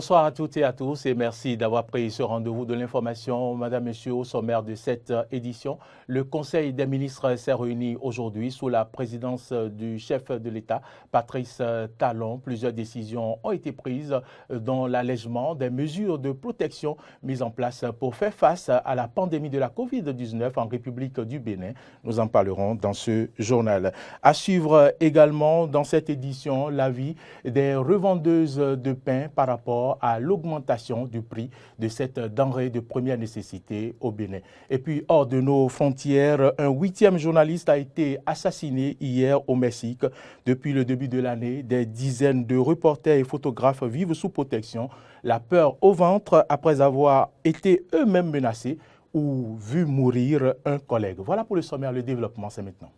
Bonsoir à toutes et à tous et merci d'avoir pris ce rendez-vous de l'information. Madame, Monsieur, au sommaire de cette édition, le Conseil des ministres s'est réuni aujourd'hui sous la présidence du chef de l'État, Patrice Talon. Plusieurs décisions ont été prises, dont l'allègement des mesures de protection mises en place pour faire face à la pandémie de la Covid-19 en République du Bénin. Nous en parlerons dans ce journal. À suivre également dans cette édition l'avis des revendeuses de pain par rapport à l'augmentation du prix de cette denrée de première nécessité au Bénin. Et puis, hors de nos frontières, un 8e journaliste a été assassiné hier au Mexique. Depuis le début de l'année, des dizaines de reporters et photographes vivent sous protection, la peur au ventre après avoir été eux-mêmes menacés ou vu mourir un collègue. Voilà pour le sommaire, le développement, c'est maintenant.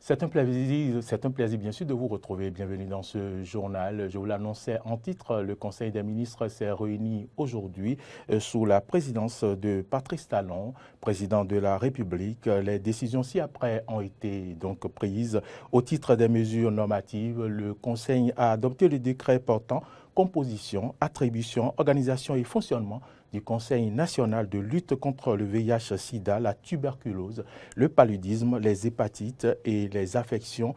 C'est un plaisir bien sûr de vous retrouver. Bienvenue dans ce journal. Je vous l'annonçais en titre, le Conseil des ministres s'est réuni aujourd'hui sous la présidence de Patrice Talon, président de la République. Les décisions ci-après ont été donc prises au titre des mesures normatives. Le Conseil a adopté le décret portant composition, attribution, organisation et fonctionnement du Conseil national de lutte contre le VIH-Sida, la tuberculose, le paludisme, les hépatites et les infections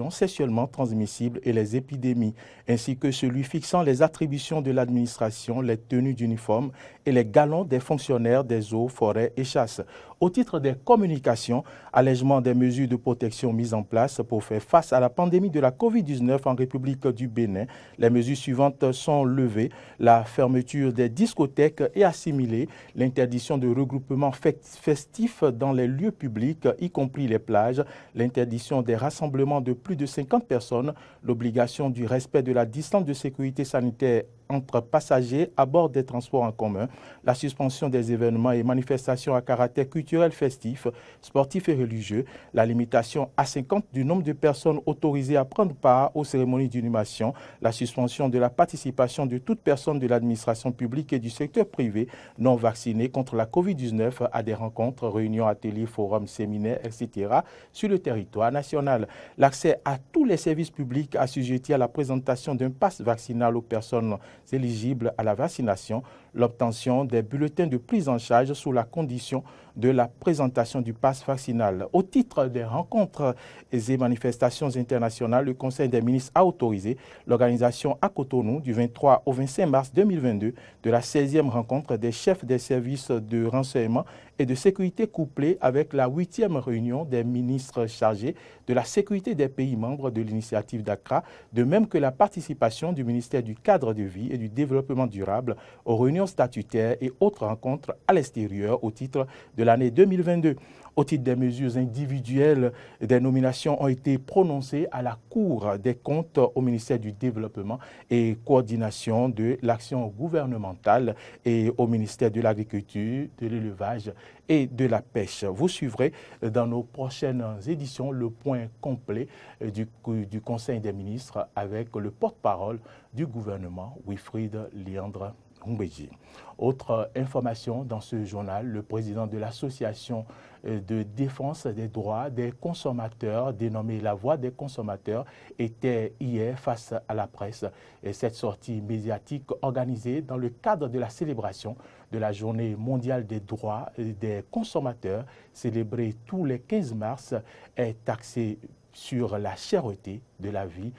sexuellement transmissibles et les épidémies, ainsi que celui fixant les attributions de l'administration, les tenues d'uniforme et les galons des fonctionnaires des eaux, forêts et chasses. Au titre des communications, allègement des mesures de protection mises en place pour faire face à la pandémie de la Covid-19 en République du Bénin. Les mesures suivantes sont levées: la fermeture des discothèques et assimilée, l'interdiction de regroupements festifs dans les lieux publics, y compris les plages, l'interdiction des rassemblements de plus de 50 personnes, l'obligation du respect de la distance de sécurité sanitaire entre passagers à bord des transports en commun, la suspension des événements et manifestations à caractère culturel, festif, sportif et religieux, la limitation à 50 du nombre de personnes autorisées à prendre part aux cérémonies d'inhumation, la suspension de la participation de toute personne de l'administration publique et du secteur privé non vaccinée contre la COVID-19 à des rencontres, réunions, ateliers, forums, séminaires, etc. sur le territoire national. L'accès à tous les services publics assujettis à la présentation d'un pass vaccinal aux personnes éligibles à la vaccination, l'obtention des bulletins de prise en charge sous la condition de la présentation du pass vaccinal. Au titre des rencontres et manifestations internationales, le Conseil des ministres a autorisé l'organisation à Cotonou du 23 au 25 mars 2022 de la 16e rencontre des chefs des services de renseignement et de sécurité couplée avec la 8e réunion des ministres chargés de la sécurité des pays membres de l'initiative d'Accra, de même que la participation du ministère du Cadre de vie et du Développement durable aux réunions statutaires et autres rencontres à l'extérieur au titre de l'année 2022. Au titre des mesures individuelles, des nominations ont été prononcées à la Cour des comptes au ministère du Développement et coordination de l'action gouvernementale et au ministère de l'Agriculture, de l'Élevage et de la Pêche. Vous suivrez dans nos prochaines éditions le point complet du Conseil des ministres avec le porte-parole du gouvernement, Wilfried Léandre Ngbeji. Autre information dans ce journal, le président de l'association de défense des droits des consommateurs, dénommée La Voix des consommateurs, était hier face à la presse. Et cette sortie médiatique organisée dans le cadre de la célébration de la Journée mondiale des droits des consommateurs, célébrée tous les 15 mars, est axée sur la cherté de la vie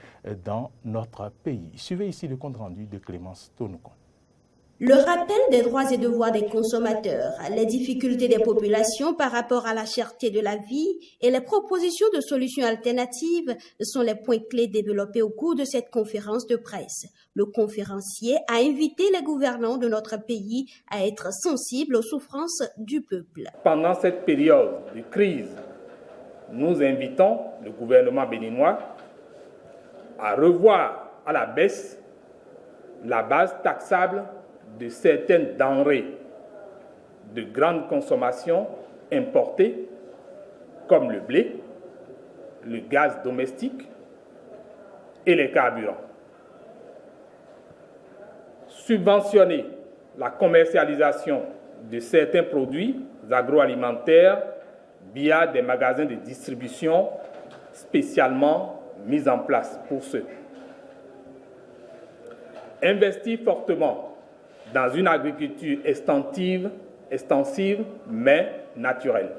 dans notre pays. Suivez ici le compte-rendu de Clémence Tonoucon. Le rappel des droits et devoirs des consommateurs, les difficultés des populations par rapport à la cherté de la vie et les propositions de solutions alternatives sont les points clés développés au cours de cette conférence de presse. Le conférencier a invité les gouvernants de notre pays à être sensibles aux souffrances du peuple. Pendant cette période de crise, nous invitons le gouvernement béninois à revoir à la baisse la base taxable de certaines denrées de grande consommation importées, comme le blé, le gaz domestique et les carburants. Subventionner la commercialisation de certains produits agroalimentaires via des magasins de distribution spécialement mises en place pour ceux. Investir fortement dans une agriculture extensive mais naturelle.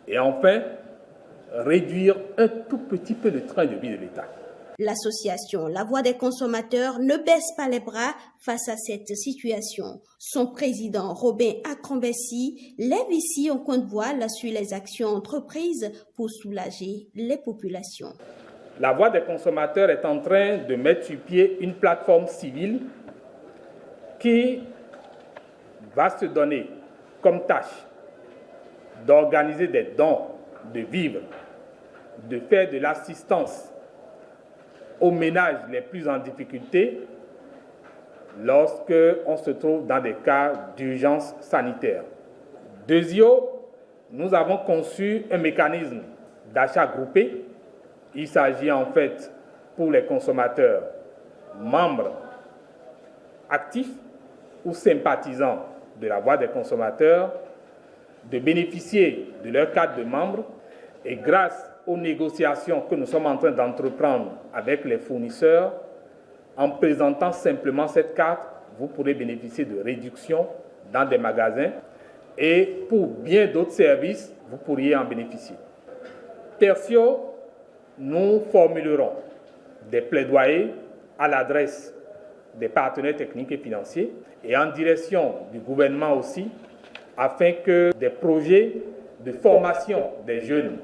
Et enfin, réduire un tout petit peu le train de vie de l'État. L'association La Voix des consommateurs ne baisse pas les bras face à cette situation. Son président, Robin Akrambessi, lève ici un point de voile sur les actions entreprises pour soulager les populations. La Voix des consommateurs est en train de mettre sur pied une plateforme civile qui va se donner comme tâche d'organiser des dons, de vivres, de faire de l'assistance aux ménages les plus en difficulté lorsque on se trouve dans des cas d'urgence sanitaire. Deuxièmement, nous avons conçu un mécanisme d'achat groupé. Il s'agit en fait pour les consommateurs membres actifs ou sympathisants de la Voix des consommateurs de bénéficier de leur carte de membre et grâce aux négociations que nous sommes en train d'entreprendre avec les fournisseurs, en présentant simplement cette carte, vous pourrez bénéficier de réductions dans des magasins et pour bien d'autres services, vous pourriez en bénéficier. Tertio, nous formulerons des plaidoyers à l'adresse des partenaires techniques et financiers et en direction du gouvernement aussi, afin que des projets de formation des jeunes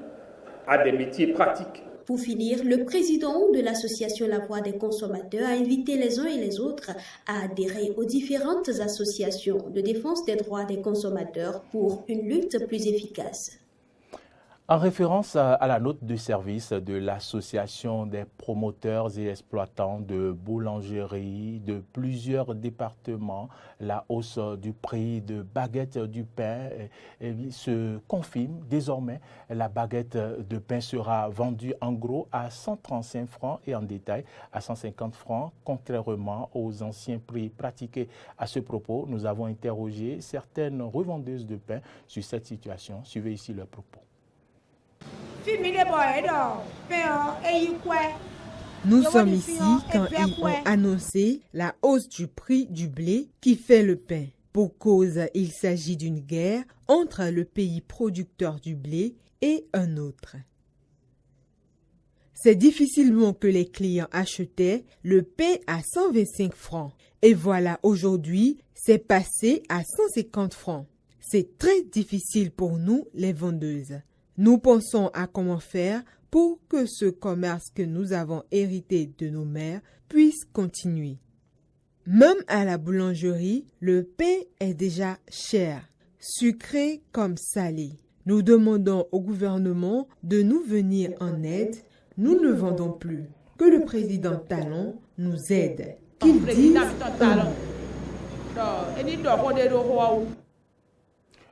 à des métiers pratiques. Pour finir, le président de l'association La Voix des consommateurs a invité les uns et les autres à adhérer aux différentes associations de défense des droits des consommateurs pour une lutte plus efficace. En référence à la note de service de l'Association des promoteurs et exploitants de boulangeries de plusieurs départements, la hausse du prix de baguette du pain se confirme. Désormais, la baguette de pain sera vendue en gros à 135 francs et en détail à 150 francs, contrairement aux anciens prix pratiqués. À ce propos, nous avons interrogé certaines revendeuses de pain sur cette situation. Suivez ici leurs propos. Nous sommes ici quand ils ont annoncé la hausse du prix du blé qui fait le pain. Pour cause, il s'agit d'une guerre entre le pays producteur du blé et un autre. C'est difficilement que les clients achetaient le pain à 125 francs. Et voilà, aujourd'hui, c'est passé à 150 francs. C'est très difficile pour nous, les vendeuses. Nous pensons à comment faire pour que ce commerce que nous avons hérité de nos mères puisse continuer. Même à la boulangerie, le pain est déjà cher, sucré comme salé. Nous demandons au gouvernement de nous venir en aide. Nous ne vendons plus. Que le président Talon nous aide. Qu'il dise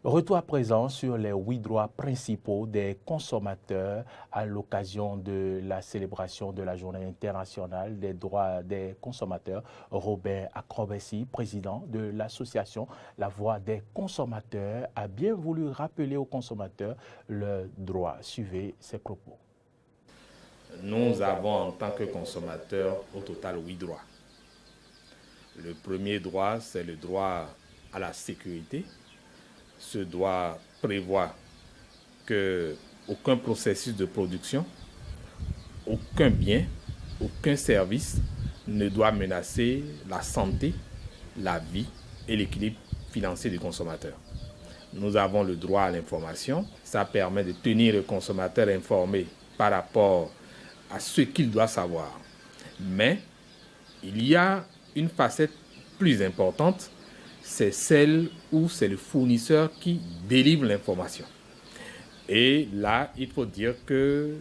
Retour à présent sur les 8 droits principaux des consommateurs à l'occasion de la célébration de la Journée internationale des droits des consommateurs. Robin Akrambessi, président de l'association La Voix des consommateurs, a bien voulu rappeler aux consommateurs leurs droits. Suivez ses propos. Nous avons en tant que consommateurs au total 8 droits. Le premier droit, c'est le droit à la sécurité. Ce droit prévoit qu'aucun processus de production, aucun bien, aucun service ne doit menacer la santé, la vie et l'équilibre financier du consommateur. Nous avons le droit à l'information. Ça permet de tenir le consommateur informé par rapport à ce qu'il doit savoir. Mais il y a une facette plus importante, c'est celle où c'est le fournisseur qui délivre l'information. Et là, il faut dire que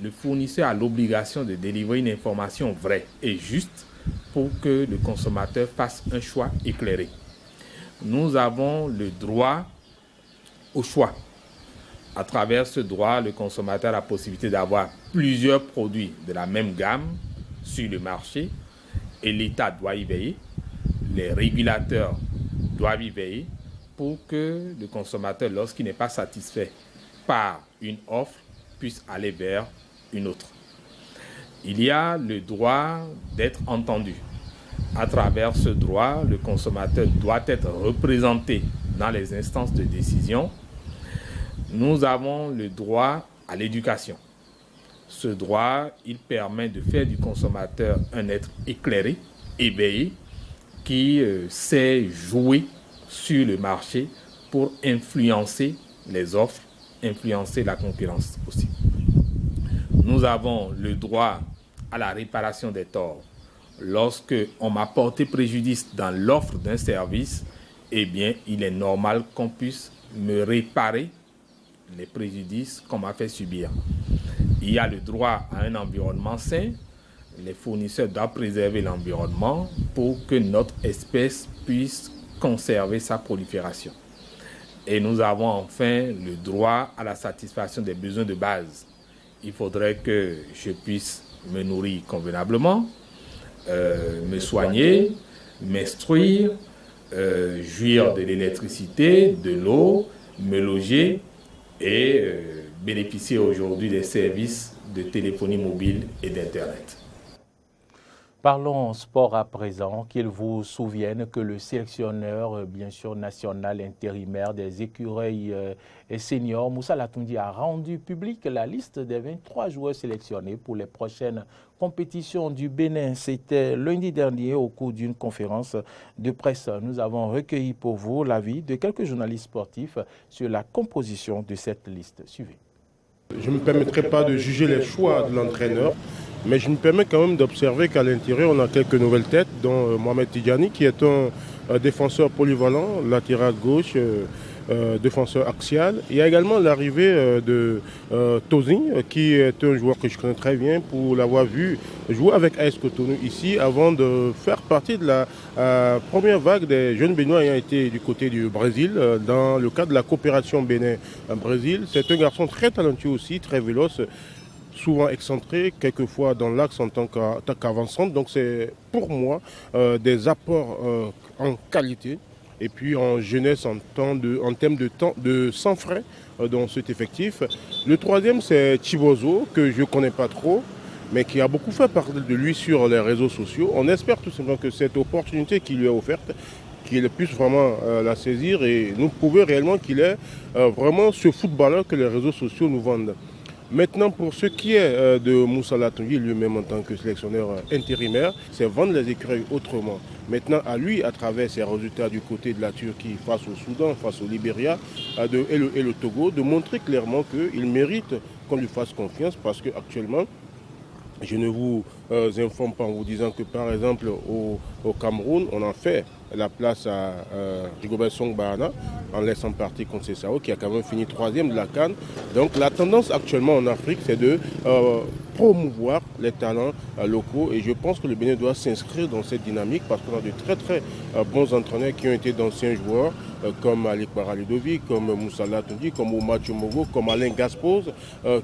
le fournisseur a l'obligation de délivrer une information vraie et juste pour que le consommateur fasse un choix éclairé. Nous avons le droit au choix. À travers ce droit, le consommateur a la possibilité d'avoir plusieurs produits de la même gamme sur le marché et l'État doit y veiller. Les régulateurs doivent y veiller pour que le consommateur, lorsqu'il n'est pas satisfait par une offre, puisse aller vers une autre. Il y a le droit d'être entendu. À travers ce droit, le consommateur doit être représenté dans les instances de décision. Nous avons le droit à l'éducation. Ce droit, il permet de faire du consommateur un être éclairé, éveillé, qui sait jouer sur le marché pour influencer les offres, influencer la concurrence aussi. Nous avons le droit à la réparation des torts. Lorsque on m'a porté préjudice dans l'offre d'un service, eh bien, il est normal qu'on puisse me réparer les préjudices qu'on m'a fait subir. Il y a le droit à un environnement sain. Les fournisseurs doivent préserver l'environnement pour que notre espèce puisse conserver sa prolifération. Et nous avons enfin le droit à la satisfaction des besoins de base. Il faudrait que je puisse me nourrir convenablement, me soigner, m'instruire, jouir de l'électricité, de l'eau, me loger et bénéficier aujourd'hui des services de téléphonie mobile et d'Internet. Parlons sport à présent, qu'il vous souvienne que le sélectionneur, bien sûr, national intérimaire des écureuils et seniors, Moussa Latondi, a rendu publique la liste des 23 joueurs sélectionnés pour les prochaines compétitions du Bénin. C'était lundi dernier au cours d'une conférence de presse. Nous avons recueilli pour vous l'avis de quelques journalistes sportifs sur la composition de cette liste. Suivez. Je ne me permettrai pas de juger les choix de l'entraîneur, mais je me permets quand même d'observer qu'à l'intérieur, on a quelques nouvelles têtes, dont Mohamed Tidjani, qui est un défenseur polyvalent, latéral gauche, défenseur axial. Il y a également l'arrivée de Tozin, qui est un joueur que je connais très bien pour l'avoir vu jouer avec AS Cotonou ici, avant de faire partie de la première vague des jeunes Béninois ayant été du côté du Brésil, dans le cadre de la coopération Bénin-Brésil. C'est un garçon très talentueux aussi, très véloce, souvent excentré, quelquefois dans l'axe en tant qu'avançante. Donc c'est pour moi des apports en qualité et puis en jeunesse en termes de sang frais dans cet effectif. Le troisième, c'est Chibozo, que je ne connais pas trop, mais qui a beaucoup fait parler de lui sur les réseaux sociaux. On espère tout simplement que cette opportunité qui lui est offerte, qu'il puisse vraiment la saisir et nous prouver réellement qu'il est vraiment ce footballeur que les réseaux sociaux nous vendent. Maintenant, pour ce qui est de Moussa Latondi lui-même en tant que sélectionneur intérimaire, c'est vendre les écureuils autrement. Maintenant, à lui, à travers ses résultats du côté de la Turquie face au Soudan, face au Libéria et le Togo, de montrer clairement qu'il mérite qu'on lui fasse confiance parce qu'actuellement, je ne vous informe pas en vous disant que par exemple au Cameroun, on a fait la place à Rigobert Song Bahana en laissant partir contre Sessao qui a quand même fini 3e de la CAN. Donc la tendance actuellement en Afrique, c'est de promouvoir les talents locaux et je pense que le Bénin doit s'inscrire dans cette dynamique parce qu'on a de très très bons entraîneurs qui ont été d'anciens joueurs comme Alec Baraludovic, comme Moussa Latondi, comme Oumar Tchomogo, comme Alain Gaspose,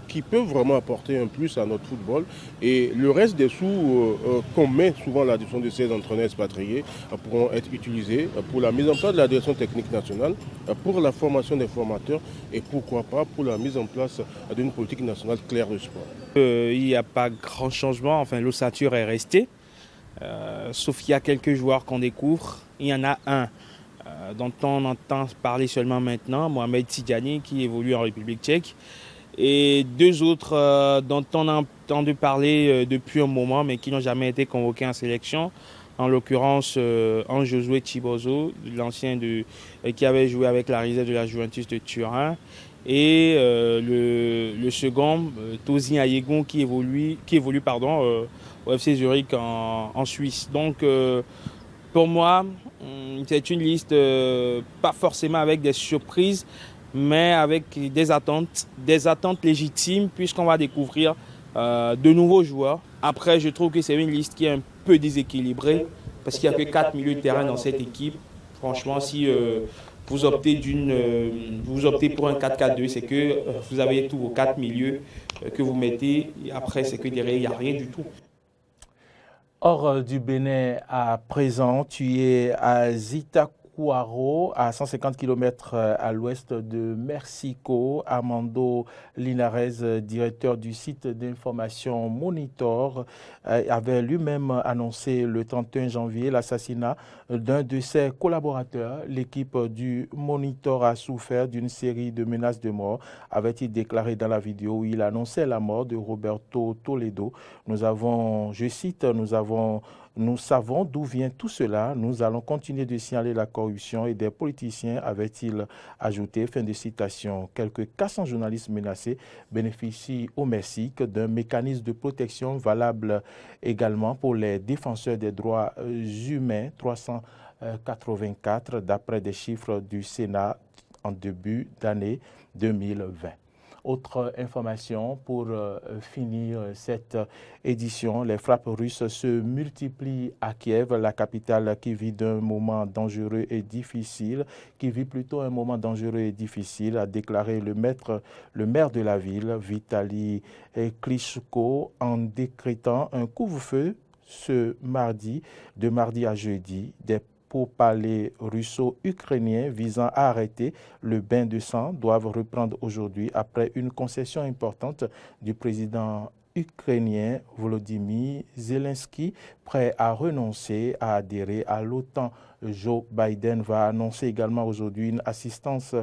qui peuvent vraiment apporter un plus à notre football. Et le reste des sous qu'on met souvent à la disposition de ces entraîneurs expatriés pourront être utilisés pour la mise en place de la direction technique nationale, pour la formation des formateurs et pourquoi pas pour la mise en place d'une politique nationale claire de sport. Il n'y a pas grand changement, enfin l'ossature est restée, sauf qu'il y a quelques joueurs qu'on découvre. Il y en a un dont on entend parler seulement maintenant, Mohamed Tidjani qui évolue en République tchèque, et deux autres dont on a entendu parler depuis un moment mais qui n'ont jamais été convoqués en sélection, en l'occurrence Josué Chibozo, l'ancien qui avait joué avec la réserve de la Juventus de Turin, et le second, Tozin Ayegon, qui évolue au FC Zurich en Suisse. Donc pour moi, c'est une liste pas forcément avec des surprises, mais avec des attentes légitimes, puisqu'on va découvrir de nouveaux joueurs. Après, je trouve que c'est une liste qui est un peu déséquilibrée, parce qu'il n'y a que 4 milieux de terrain dans cette équipe. Franchement, si vous optez pour un 4-4-2, c'est que vous avez tous vos 4 milieux que vous mettez, et après, c'est que derrière, il n'y a rien du tout. Hors du Bénin à présent, tu es à Zitakoué Kouaro, à 150 km à l'ouest de Mexico. Armando Linares, directeur du site d'information Monitor, avait lui-même annoncé le 31 janvier l'assassinat d'un de ses collaborateurs. L'équipe du Monitor a souffert d'une série de menaces de mort, avait-il déclaré dans la vidéo où il annonçait la mort de Roberto Toledo. Nous avons, je cite, nous savons d'où vient tout cela. Nous allons continuer de signaler la corruption et des politiciens, avait-il ajouté. Fin de citation. Quelques 400 journalistes menacés bénéficient au Mexique d'un mécanisme de protection valable également pour les défenseurs des droits humains. 384 d'après des chiffres du Sénat en début d'année 2020. Autre information pour finir cette édition, les frappes russes se multiplient à Kiev, la capitale qui vit d'un moment dangereux et difficile, a déclaré le maire de la ville, Vitali Klitschko, en décrétant un couvre-feu ce mardi, de mardi à jeudi. Des pourparlers russo-ukrainiens visant à arrêter le bain de sang doivent reprendre aujourd'hui après une concession importante du président ukrainien Volodymyr Zelensky, prêt à renoncer à adhérer à l'OTAN. Joe Biden va annoncer également aujourd'hui une assistance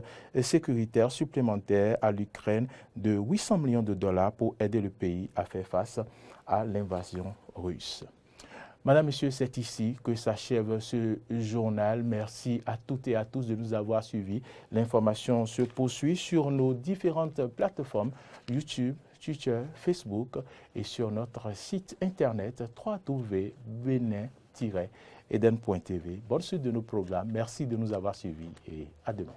sécuritaire supplémentaire à l'Ukraine de 800 millions de dollars pour aider le pays à faire face à l'invasion russe. Madame, Monsieur, c'est ici que s'achève ce journal. Merci à toutes et à tous de nous avoir suivis. L'information se poursuit sur nos différentes plateformes YouTube, Twitter, Facebook et sur notre site internet www.benin-eden.tv. Bonne suite de nos programmes. Merci de nous avoir suivis et à demain.